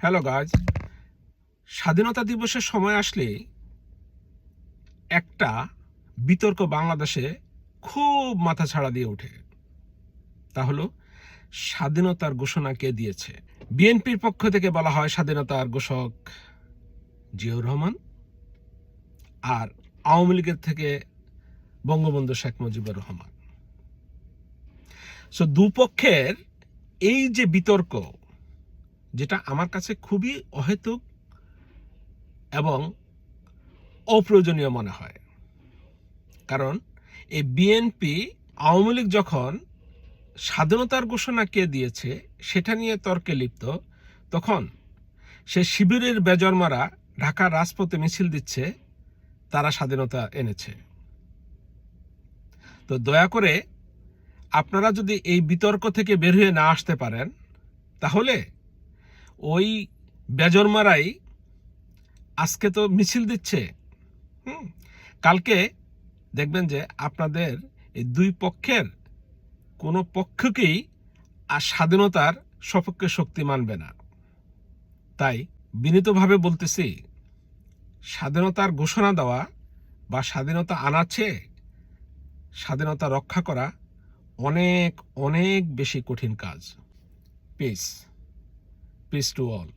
Hello guys, স্বাধীনতা দিবসের সময় আসলে একটা বিতর্ক বাংলাদেশে খুব মাথাছাড়া দিয়ে ওঠে। তা হলো স্বাধীনতার ঘোষণা কে দিয়েছে। বিএনপির পক্ষ থেকে বলা হয় স্বাধীনতার ঘোষক জিয়াউর রহমান, আর আওয়ামী লীগের থেকে বঙ্গবন্ধু শেখ মুজিবুর রহমান। সো দুপক্ষের এই যে বিতর্ক, যেটা আমার কাছে খুবই অহেতুক এবং অপ্রয়োজনীয় মনে হয়। কারণ এই বিএনপি আওয়ামী লীগ যখন স্বাধীনতার ঘোষণা কে দিয়েছে সেটা নিয়ে তর্কে লিপ্ত, তখন সে শিবিরের বেজন্মারা ঢাকার রাজপথে মিছিল দিচ্ছে তারা স্বাধীনতা এনেছে। তো দয়া করে আপনারা যদি এই বিতর্ক থেকে বের হয়ে না আসতে পারেন, তাহলে ওই বেজন্মারাই আজকে তো মিছিল দিচ্ছে, কালকে দেখবেন যে আপনাদের এই দুই পক্ষের কোনো পক্ষকেই আর স্বাধীনতার সপক্ষে শক্তি মানবে না। তাই বিনীতভাবে বলতেছি, স্বাধীনতার ঘোষণা দেওয়া বা স্বাধীনতা আনার চেয়ে স্বাধীনতা রক্ষা করা অনেক অনেক বেশি কঠিন কাজ। Piece to all.